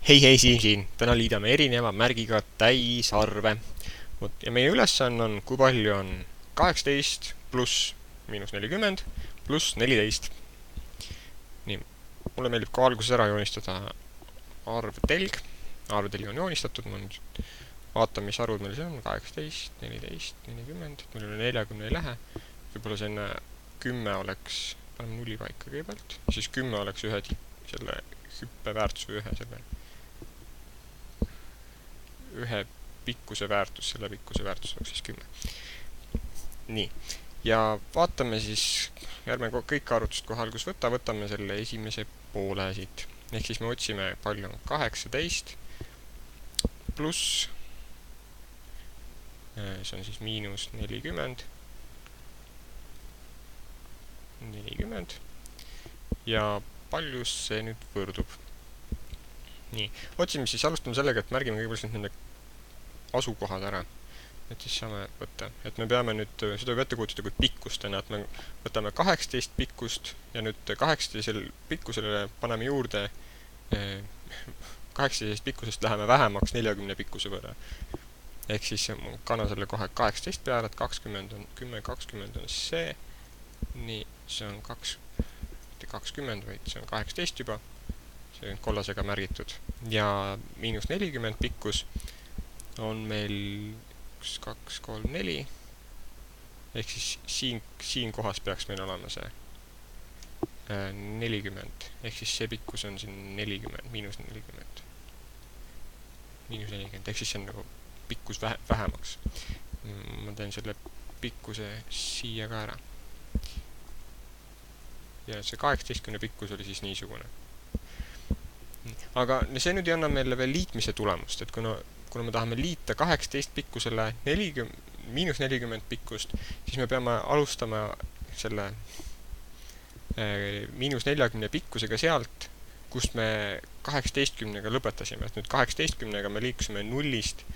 Hei, siin. Täna liidame erineva märgiga täisarve. Ja meie ülesanne on, kui palju on 18 pluss miinus 40 pluss 14. Nii, mulle meeldib ka alguses ära joonistada arvtelg. Arvtelg on joonistatud, ma nüüd vaatan, mis arvud meil see on. 18, 14, 40, meil üle 40 ei lähe. Võib-olla selline 10 oleks, paneme nulli paika kõigepealt, siis 10 oleks ühe selle hüppeväärtus või ühe pikkuse väärtus, selle pikkuse väärtus oleks siis 10. Nii, ja vaatame siis, ärme kõik arvutust kohe alguses võtame selle esimese poole siit. Ehk siis me otsime, palju on 18 pluss, see on siis miinus 40, ja palju see nüüd võrdub. Nii, otsime siis, alustame sellega, et märgime kõigepealt nende asukohad ära. Et siis saame võtta, et me peame nüüd, seda võib ette kujutada kui pikkustena, et me võtame 18 pikkust ja nüüd 18 pikkusele paneme juurde 18 pikkusest läheme vähemaks 40 pikkuse võrra. Ehk siis kanna selle kohe 18 peale, et 20 on 10, 20 on see. Nii, see on 20, vaid see on 18 juba. See on kollasega märgitud. Ja miinus 40 pikkus on meil 1, 2, 3, 4. Ehk siis siin kohas peaks meil olema see 40. Ehk siis see pikkus on siin 40, miinus 40. Ehk siis see on nagu pikkus vähemaks. Ma teen selle pikkuse siia ka ära. Ja see 18 pikkus oli siis niisugune. Aga see nüüd ei anna meile veel liitmise tulemust, et kuna me tahame liita 18 pikkusele miinus 40 pikkust, siis me peame alustama selle miinus 40 pikkusega sealt, kust me 18-ga lõpetasime. Et nüüd 18-ga me liikusime 0-st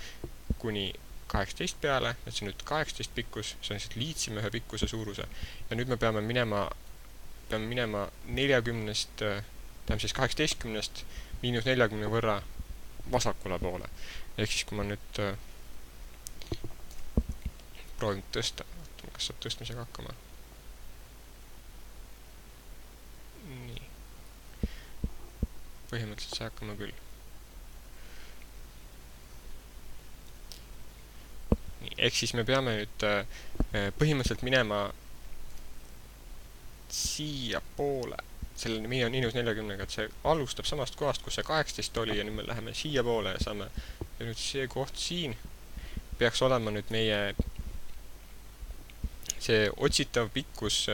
kuni 18 peale, et see nüüd 18 pikkus, see on lihtsalt liitsime ühe pikkuse suuruse. Ja nüüd me peame minema 40-st, tähendab siis 18-st miinus 40 võrra vasakule poole. Ehk siis, kui ma nüüd proovin tõsta, kas saab tõstmisega hakkama. Nii. Põhimõtteliselt see hakkama küll. Nii, ehk siis me peame nüüd põhimõtteliselt minema siia poole, selle miinus 40-ga, et see alustab samast kohast, kus see 18 oli, ja nüüd me läheme siia poole ja saame, ja nüüd see koht siin peaks olema nüüd meie see otsitav pikkus,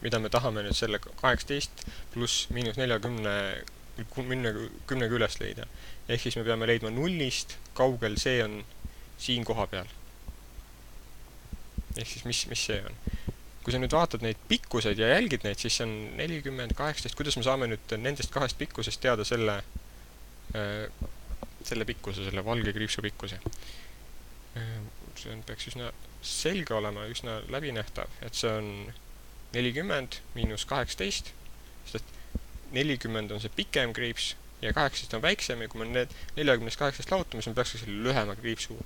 mida me tahame nüüd selle 18 pluss miinus 10-ga üles leida. Ehk siis me peame leidma 0-st, kaugel see on siin koha peal. Ehk siis mis see on? Kui sa nüüd vaatad neid pikkuseid ja jälgid neid, siis see on 40, 18. Kuidas me saame nüüd nendest kahest pikkusest teada selle pikkuse, selle valge kriipsu pikkuse? See peaks üsna selge olema, üsna läbinähtav, et see on 40 miinus 18, sest 40 on see pikem kriips ja 18 on väiksem, ja kui me 40-18 lahutame, siis me peaks selle lühema kriipsu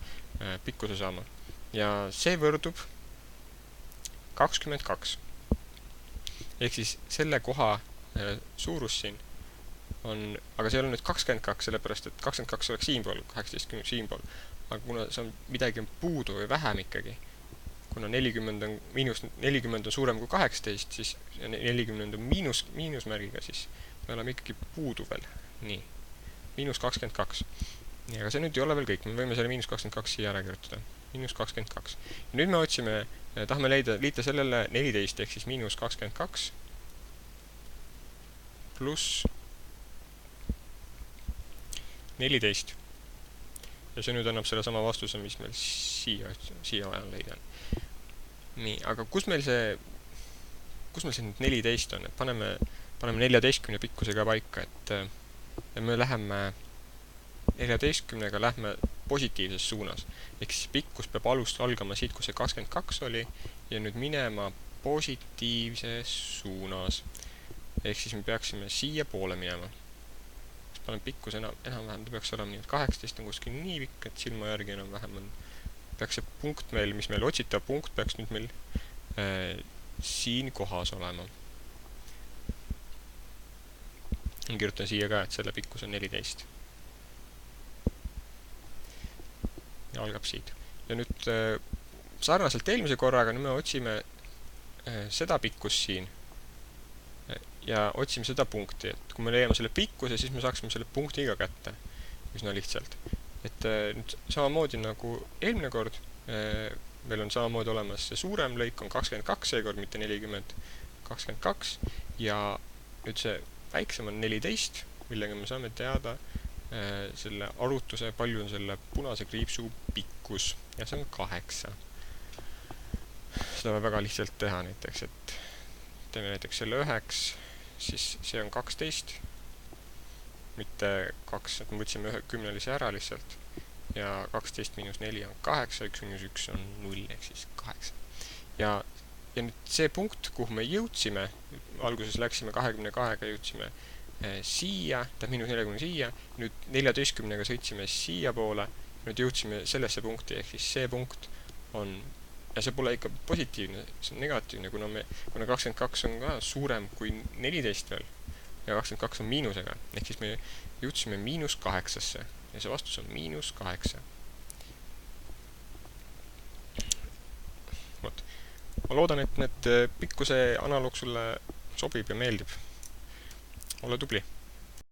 pikkuse saama. Ja see võrdub 22. Ehk siis selle koha suurus siin on, aga see ei ole nüüd 22, sellepärast et 22 oleks siinpool, 18 siinpool. Aga kuna see on midagi puudu või vähem ikkagi, kuna 40 on suurem kui 18, siis 40 on miinusmärgiga, siis me oleme ikkagi puudu veel. Nii, miinus 22. Nii, aga see nüüd ei ole veel kõik, me võime selle miinus 22 siia ära kirjutada. Miinus 22. Ja nüüd me otsime, tahame liita sellele 14, ehk siis miinus 22 pluss 14. Ja see nüüd annab selle sama vastuse, mis meil siia vaja leida on. Nii, aga kus meil see nüüd 14 on? Et paneme 14 pikkusega paika, et me läheme 14-ga lähme positiivses suunas. Ehk siis pikkus peab algama siit, kus see 22 oli, ja nüüd minema positiivses suunas. ehk siis me peaksime siia poole minema. Panen pikkus enam-vähem, ta peaks olema nii, et 18 on kuskil nii pikk, et silma järgi enam-vähem peaks see punkt meil, mis meil otsitav punkt, peaks nüüd meil siin kohas olema. Kirjutan siia ka, et selle pikkus on 14. Ja algab siit. Ja nüüd sarnaselt eelmise korraga nüüd me otsime seda pikkust siin ja otsime seda punkti, et kui me leiame selle pikkuse, siis me saaksime selle punktiga kätte üsna lihtsalt. Et nüüd samamoodi nagu eelmine kord, meil on samamoodi olemas see suurem lõik on 22 seekord, mitte 40, 22 ja nüüd see väiksem on 14, millega me saame teada selle arvutuse, palju on selle punase kriipsu pikkus ja see on 8. Seda võib väga lihtsalt teha näiteks, et teeme näiteks selle 9, siis see on 12, mitte 2, et me võtsime 10-lise ära lihtsalt ja 12 miinus 4 on 8, 1 miinus 1 on 0, ehk siis 8. Ja nüüd see punkt, kuhu me jõudsime, alguses läksime 22-ga, jõudsime siia, miinus 40 siia, nüüd 14-ga sõitsime siia poole, nüüd jõudsime sellesse punkti, ehk siis see punkt on, ja see pole ikka positiivne, see on negatiivne, kuna 22 on ka suurem kui 14 veel ja 22 on miinusega, ehk siis me jõudsime -8-sse ja see vastus on -8. Vot. Ma loodan, et need pikkuse analoog sulle sobib ja meeldib. Ole tubli!